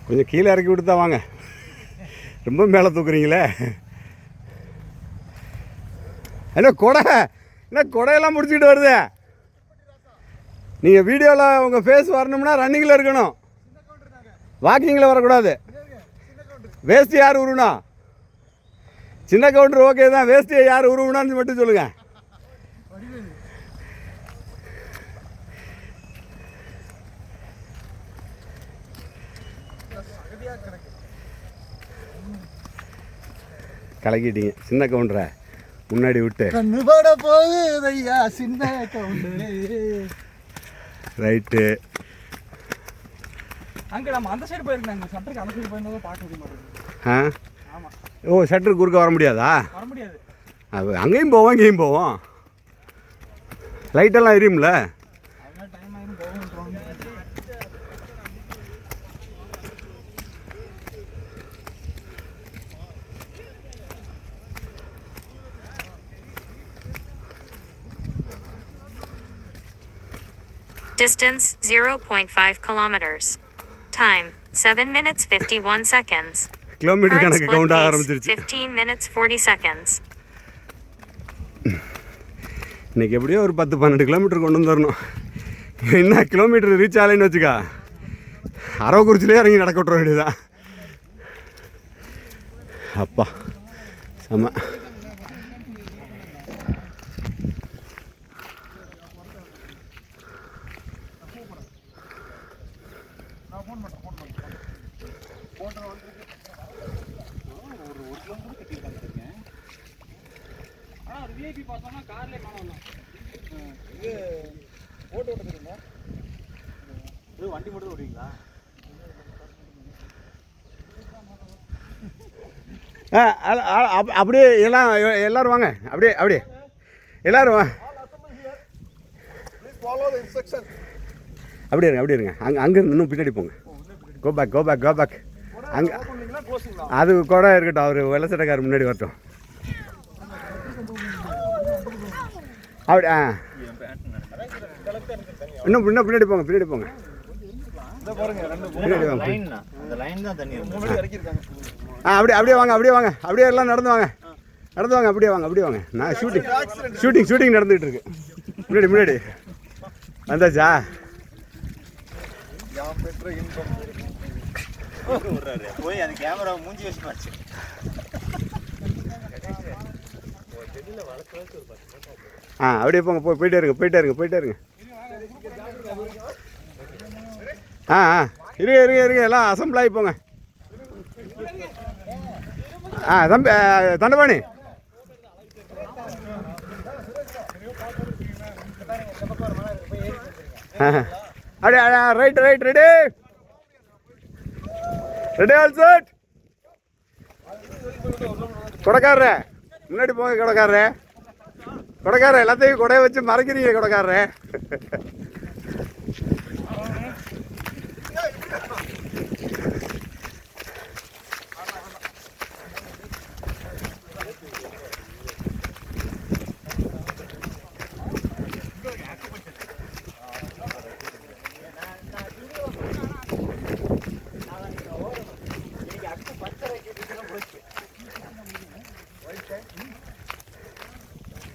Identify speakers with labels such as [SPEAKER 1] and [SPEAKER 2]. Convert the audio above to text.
[SPEAKER 1] கொஞ்சம் கீழே இறக்கி விட்டு வாங்க, ரொம்ப மேலே தூக்குறீங்களே. என்ன கொடை, என்ன கொடையெல்லாம் முடிச்சுக்கிட்டு வருது. நீங்கள் வீடியோவில் உங்கள் ஃபேஸ் வரணும்னா ரன்னிங்கில் இருக்கணும், வாக்கிங்கில் வரக்கூடாது. வேஸ்ட்டு யார் உருவனா? சின்ன கவுண்டர் ஓகே தான், வேஸ்ட்டு யார் உருவனான்னு மட்டும் சொல்லுங்கள். கலக்கிட்டீங்க சின்ன கவுண்டரை முன்னாடி விட்டு.
[SPEAKER 2] கண்ணுபட போகுதையா சின்ன கவுண்டரு.
[SPEAKER 1] ரைட்டு.
[SPEAKER 2] அங்கே நம்ம அந்த சைடு போயிருந்தாங்க, சட்டருக்கு அந்த சைடு போயிருந்தோம் பார்க்க முடியும்.
[SPEAKER 1] ஆ
[SPEAKER 2] ஆமாம்.
[SPEAKER 1] ஓ, ஷட்டருக்கு குறுக்க வர முடியாதா?
[SPEAKER 2] வர முடியாது.
[SPEAKER 1] அது அங்கேயும் போவோம் இங்கேயும் போவோம். லைட்டெல்லாம் எரியும்ல.
[SPEAKER 2] அதெல்லாம் டைம் ஆகிடும் போவோம்.
[SPEAKER 3] Distance 0.5 kilometers. Time 7 minutes 51 seconds.
[SPEAKER 1] Kilometre
[SPEAKER 3] Current
[SPEAKER 1] கணக்கு
[SPEAKER 3] split
[SPEAKER 1] கவுண்ட் ஆக
[SPEAKER 3] pace
[SPEAKER 1] ஆரம்பிச்சிருச்சு.
[SPEAKER 3] 15 minutes 40 seconds.
[SPEAKER 1] இன்றைக்கி எப்படியோ ஒரு 10-12 கிலோமீட்டர் கொண்டு வந்துடணும். என்ன கிலோமீட்டர் ரீச் ஆகலைன்னு வச்சுக்கா, அரவக்குறிச்சிலே இறங்கி நடக்க விட்ற வேண்டியதான். அப்பா செம்ம.
[SPEAKER 2] வண்டி மட்டும் ஓடுவீங்களா?
[SPEAKER 1] அப்படியே எல்லாரும் வாங்க, அப்படியே அப்படியே எல்லாரும் வாங்க. அப்படியே இருங்க, அப்படியே இருங்க. அங்கே இன்னும் பின்னாடி போங்க. Go back, go back, go back. அங்கே அது கூட இருக்கட்டும், அவர் வெள்ளை சட்டைக்காரர் முன்னாடி வரட்டும். அப்படி இன்னும் பின்னாடி போங்க, பின்னாடி போங்க. அப்படியே வாங்க, அப்படியே வாங்க, அப்படியே எல்லாம் நடந்து வாங்க, நடந்து வாங்க, அப்படியே வாங்க, அப்படியே வாங்க. நான் ஷூட்டிங் நடந்துகிட்டு இருக்கு. முன்னாடி வந்தாச்சா?
[SPEAKER 2] போய் அந்த கேமரா மூஞ்சி வச்சு மாச்சு.
[SPEAKER 1] அப்படியே போங்க, போயிட்டே இருங்க. இருங்க எல்லாம் அசம்பிள் ஆகி போங்க. தம்பி தண்டபாணி, அப்படியே ரைட் ரெடி ஆல் செட். கொடைக்காரரே முன்னாடி போங்க. கொடைக்காரரே எல்லாத்தையும் கொடைய வச்சு மறைக்கிறீங்க. கொடைக்காரரே